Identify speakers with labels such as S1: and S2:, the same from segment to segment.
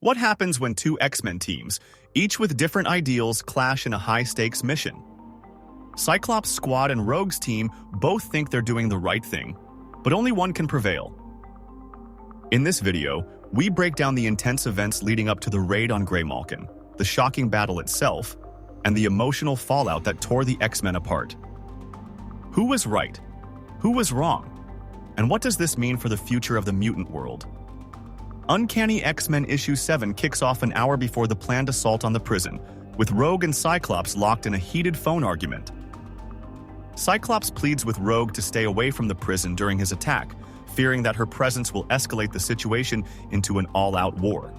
S1: What happens when two X-Men teams, each with different ideals, clash in a high-stakes mission? Cyclops' squad and Rogue's team both think they're doing the right thing, but only one can prevail. In this video, we break down the intense events leading up to the raid on Graymalkin, the shocking battle itself, and the emotional fallout that tore the X-Men apart. Who was right? Who was wrong? And what does this mean for the future of the mutant world? Uncanny X-Men issue 7 kicks off an hour before the planned assault on the prison, with Rogue and Cyclops locked in a heated phone argument. Cyclops pleads with Rogue to stay away from the prison during his attack, fearing that her presence will escalate the situation into an all-out war.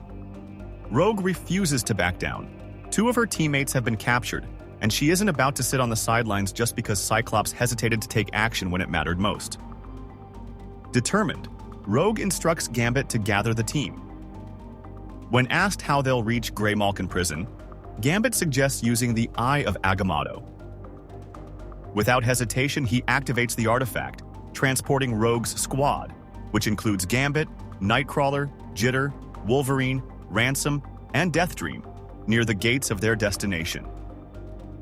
S1: Rogue refuses to back down. Two of her teammates have been captured, and she isn't about to sit on the sidelines just because Cyclops hesitated to take action when it mattered most. Determined, Rogue instructs Gambit to gather the team. When asked how they'll reach Graymalkin prison, Gambit suggests using the Eye of Agamotto. Without hesitation, he activates the artifact, transporting Rogue's squad, which includes Gambit, Nightcrawler, Jitter, Wolverine, Ransom, and Deathdream, near the gates of their destination.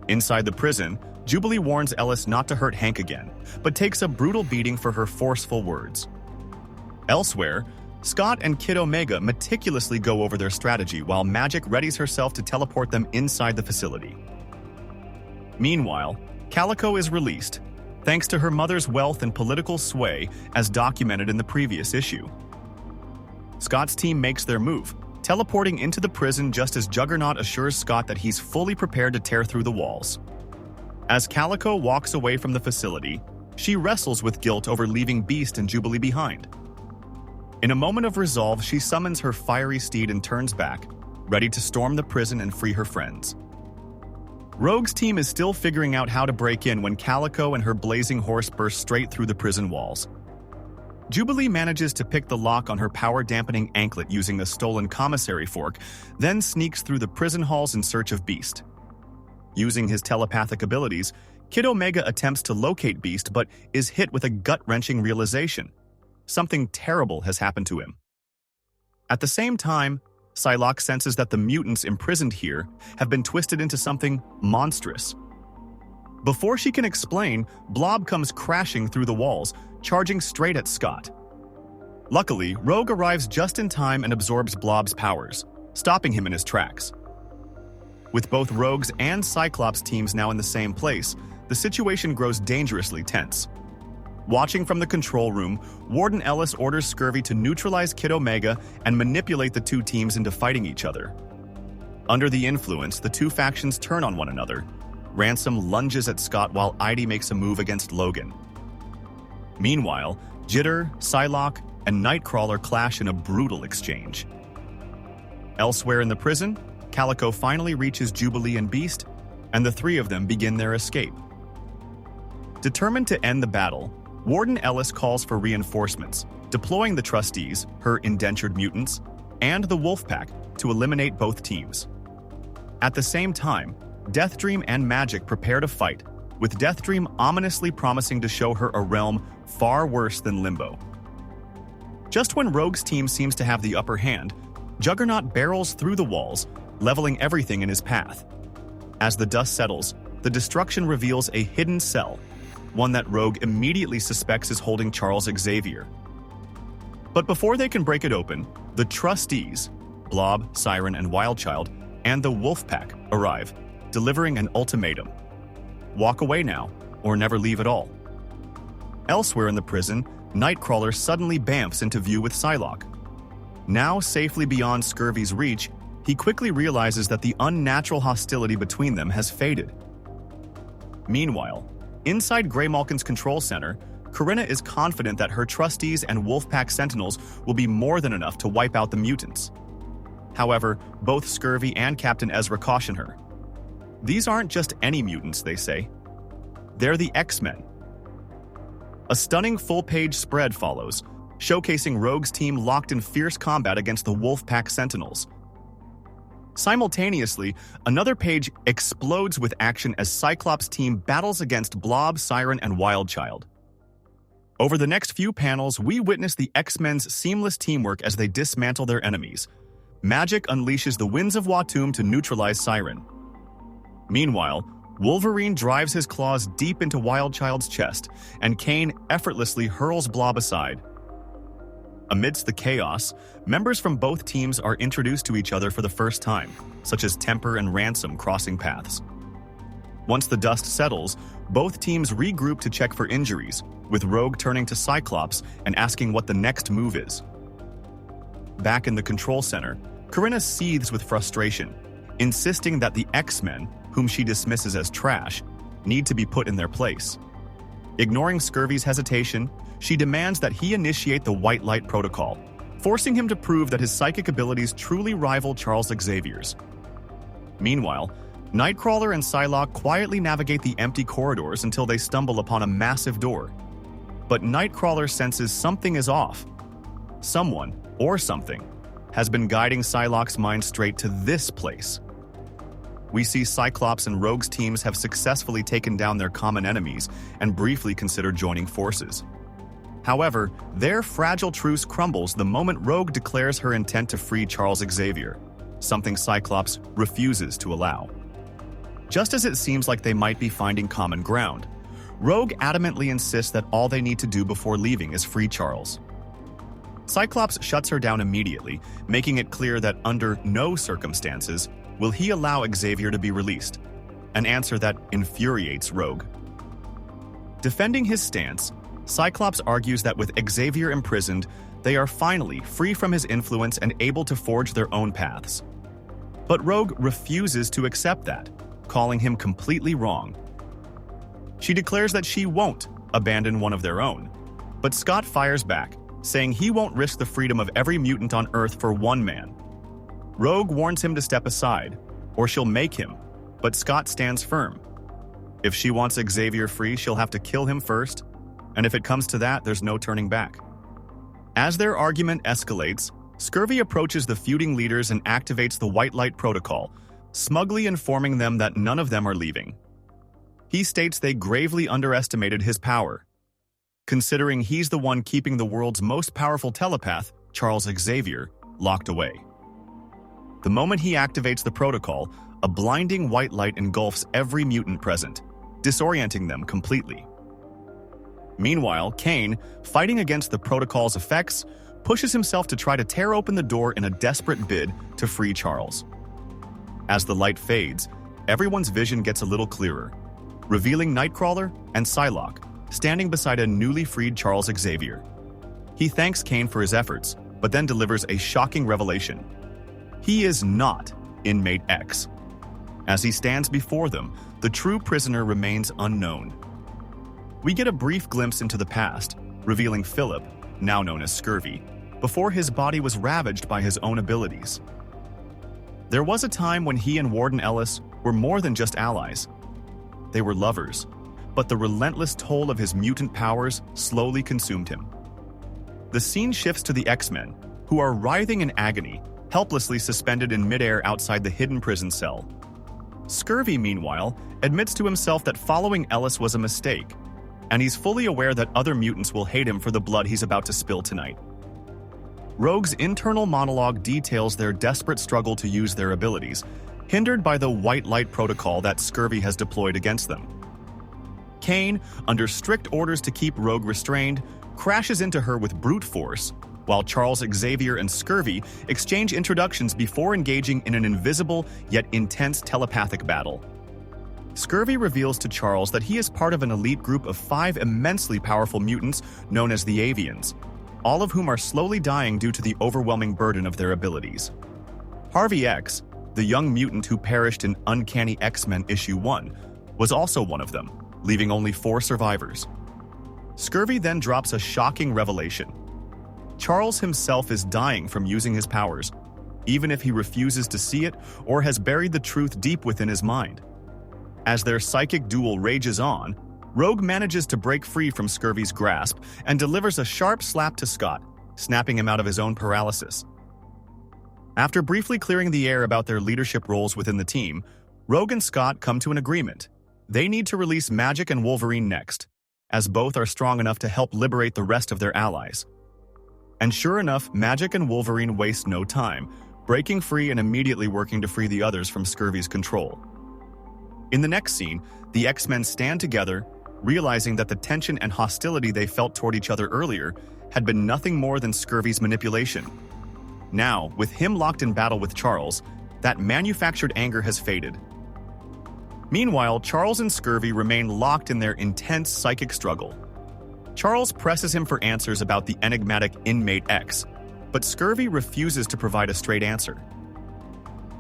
S1: Inside the prison, Jubilee warns Ellis not to hurt Hank again, but takes a brutal beating for her forceful words. Elsewhere, Scott and Kid Omega meticulously go over their strategy while Magic readies herself to teleport them inside the facility. Meanwhile, Calico is released, thanks to her mother's wealth and political sway as documented in the previous issue. Scott's team makes their move, teleporting into the prison just as Juggernaut assures Scott that he's fully prepared to tear through the walls. As Calico walks away from the facility, she wrestles with guilt over leaving Beast and Jubilee behind. In a moment of resolve, she summons her fiery steed and turns back, ready to storm the prison and free her friends. Rogue's team is still figuring out how to break in when Calico and her blazing horse burst straight through the prison walls. Jubilee manages to pick the lock on her power-dampening anklet using a stolen commissary fork, then sneaks through the prison halls in search of Beast. Using his telepathic abilities, Kid Omega attempts to locate Beast but is hit with a gut-wrenching realization. Something terrible has happened to him. At the same time, Psylocke senses that the mutants imprisoned here have been twisted into something monstrous. Before she can explain, Blob comes crashing through the walls, charging straight at Scott. Luckily, Rogue arrives just in time and absorbs Blob's powers, stopping him in his tracks. With both Rogue's and Cyclops teams now in the same place, the situation grows dangerously tense. Watching from the control room, Warden Ellis orders Scurvy to neutralize Kid Omega and manipulate the two teams into fighting each other. Under the influence, the two factions turn on one another. Ransom lunges at Scott while Idie makes a move against Logan. Meanwhile, Jitter, Psylocke, and Nightcrawler clash in a brutal exchange. Elsewhere in the prison, Calico finally reaches Jubilee and Beast, and the three of them begin their escape. Determined to end the battle, Warden Ellis calls for reinforcements, deploying the Trustees, her indentured mutants, and the Wolfpack to eliminate both teams. At the same time, Deathdream and Magic prepare to fight, with Deathdream ominously promising to show her a realm far worse than Limbo. Just when Rogue's team seems to have the upper hand, Juggernaut barrels through the walls, leveling everything in his path. As the dust settles, the destruction reveals a hidden cell, one that Rogue immediately suspects is holding Charles Xavier. But before they can break it open, the Trustees, Blob, Siren, and Wildchild, and the Wolfpack arrive, delivering an ultimatum. Walk away now, or never leave at all. Elsewhere in the prison, Nightcrawler suddenly bamfs into view with Psylocke. Now safely beyond Scurvy's reach, he quickly realizes that the unnatural hostility between them has faded. Meanwhile, inside Graymalkin's control center, Corinna is confident that her Trustees and Wolfpack Sentinels will be more than enough to wipe out the mutants. However, both Scurvy and Captain Ezra caution her. These aren't just any mutants, they say. They're the X-Men. A stunning full-page spread follows, showcasing Rogue's team locked in fierce combat against the Wolfpack Sentinels. Simultaneously, another page explodes with action as Cyclops' team battles against Blob, Siren, and Wildchild. Over the next few panels, we witness the X-Men's seamless teamwork as they dismantle their enemies. Magic unleashes the winds of Watum to neutralize Siren. Meanwhile, Wolverine drives his claws deep into Wildchild's chest, and Kane effortlessly hurls Blob aside. Amidst the chaos, members from both teams are introduced to each other for the first time, such as Temper and Ransom crossing paths. Once the dust settles, both teams regroup to check for injuries, with Rogue turning to Cyclops and asking what the next move is. Back in the control center, Corinna seethes with frustration, insisting that the X-Men, whom she dismisses as trash, need to be put in their place. Ignoring Scurvy's hesitation, she demands that he initiate the White Light Protocol, forcing him to prove that his psychic abilities truly rival Charles Xavier's. Meanwhile, Nightcrawler and Psylocke quietly navigate the empty corridors until they stumble upon a massive door. But Nightcrawler senses something is off. Someone, or something, has been guiding Psylocke's mind straight to this place. We see Cyclops and Rogue's teams have successfully taken down their common enemies and briefly consider joining forces. However, their fragile truce crumbles the moment Rogue declares her intent to free Charles Xavier, something Cyclops refuses to allow. Just as it seems like they might be finding common ground, Rogue adamantly insists that all they need to do before leaving is free Charles. Cyclops shuts her down immediately, making it clear that under no circumstances will he allow Xavier to be released, an answer that infuriates Rogue. Defending his stance, Cyclops argues that with Xavier imprisoned, they are finally free from his influence and able to forge their own paths. But Rogue refuses to accept that, calling him completely wrong. She declares that she won't abandon one of their own, but Scott fires back, saying he won't risk the freedom of every mutant on Earth for one man. Rogue warns him to step aside, or she'll make him, but Scott stands firm. If she wants Xavier free, she'll have to kill him first, and if it comes to that, there's no turning back. As their argument escalates, Scurvy approaches the feuding leaders and activates the White Light Protocol, smugly informing them that none of them are leaving. He states they gravely underestimated his power, considering he's the one keeping the world's most powerful telepath, Charles Xavier, locked away. The moment he activates the protocol, a blinding white light engulfs every mutant present, disorienting them completely. Meanwhile, Kane, fighting against the protocol's effects, pushes himself to try to tear open the door in a desperate bid to free Charles. As the light fades, everyone's vision gets a little clearer, revealing Nightcrawler and Psylocke standing beside a newly freed Charles Xavier. He thanks Kane for his efforts, but then delivers a shocking revelation. He is not Inmate X. As he stands before them, the true prisoner remains unknown. We get a brief glimpse into the past, revealing Philip, now known as Scurvy, before his body was ravaged by his own abilities. There was a time when he and Warden Ellis were more than just allies. They were lovers, but the relentless toll of his mutant powers slowly consumed him. The scene shifts to the X-Men, who are writhing in agony, helplessly suspended in midair outside the hidden prison cell. Scurvy, meanwhile, admits to himself that following Ellis was a mistake, and he's fully aware that other mutants will hate him for the blood he's about to spill tonight. Rogue's internal monologue details their desperate struggle to use their abilities, hindered by the White Light Protocol that Scurvy has deployed against them. Kane, under strict orders to keep Rogue restrained, crashes into her with brute force, while Charles Xavier and Scurvy exchange introductions before engaging in an invisible yet intense telepathic battle. Scurvy reveals to Charles that he is part of an elite group of 5 immensely powerful mutants known as the Avians, all of whom are slowly dying due to the overwhelming burden of their abilities. Harvey X, the young mutant who perished in Uncanny X-Men issue 1, was also one of them, leaving only 4 survivors. Scurvy then drops a shocking revelation. Charles himself is dying from using his powers, even if he refuses to see it or has buried the truth deep within his mind. As their psychic duel rages on, Rogue manages to break free from Scurvy's grasp and delivers a sharp slap to Scott, snapping him out of his own paralysis. After briefly clearing the air about their leadership roles within the team, Rogue and Scott come to an agreement. They need to release Magik and Wolverine next, as both are strong enough to help liberate the rest of their allies. And sure enough, Magik and Wolverine waste no time, breaking free and immediately working to free the others from Scurvy's control. In the next scene, the X-Men stand together, realizing that the tension and hostility they felt toward each other earlier had been nothing more than Scurvy's manipulation. Now, with him locked in battle with Charles, that manufactured anger has faded. Meanwhile, Charles and Scurvy remain locked in their intense psychic struggle. Charles presses him for answers about the enigmatic Inmate X, but Scurvy refuses to provide a straight answer.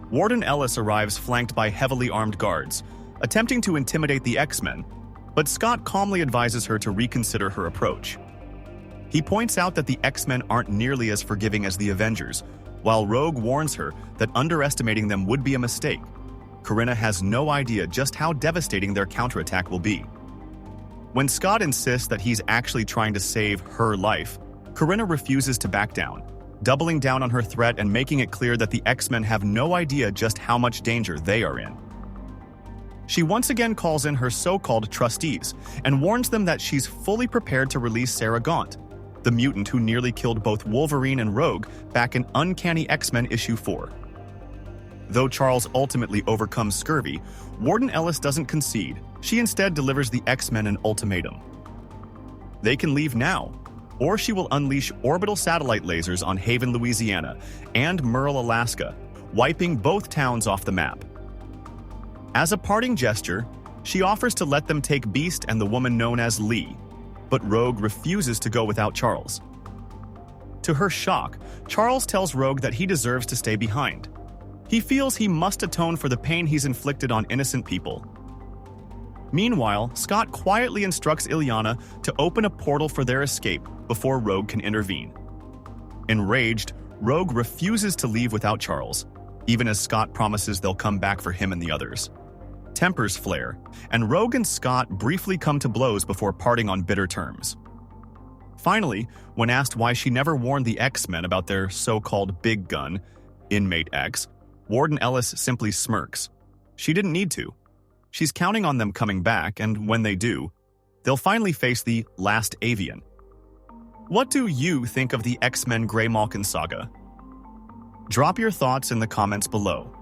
S1: Warden Ellis arrives flanked by heavily armed guards, attempting to intimidate the X-Men, but Scott calmly advises her to reconsider her approach. He points out that the X-Men aren't nearly as forgiving as the Avengers, while Rogue warns her that underestimating them would be a mistake. Corinna has no idea just how devastating their counterattack will be. When Scott insists that he's actually trying to save her life, Corinna refuses to back down, doubling down on her threat and making it clear that the X-Men have no idea just how much danger they are in. She once again calls in her so-called trustees and warns them that she's fully prepared to release Sarah Gaunt, the mutant who nearly killed both Wolverine and Rogue back in Uncanny X-Men issue 4. Though Charles ultimately overcomes Scurvy, Warden Ellis doesn't concede. She instead delivers the X-Men an ultimatum. They can leave now, or she will unleash orbital satellite lasers on Haven, Louisiana, and Merle, Alaska, wiping both towns off the map. As a parting gesture, she offers to let them take Beast and the woman known as Lee, but Rogue refuses to go without Charles. To her shock, Charles tells Rogue that he deserves to stay behind. He feels he must atone for the pain he's inflicted on innocent people. Meanwhile, Scott quietly instructs Illyana to open a portal for their escape before Rogue can intervene. Enraged, Rogue refuses to leave without Charles, even as Scott promises they'll come back for him and the others. Tempers flare, and Rogue and Scott briefly come to blows before parting on bitter terms. Finally, when asked why she never warned the X-Men about their so-called big gun, Inmate X, Warden Ellis simply smirks. She didn't need to. She's counting on them coming back, and when they do, they'll finally face the Last Avian. What do you think of the X-Men Graymalkin saga? Drop your thoughts in the comments below.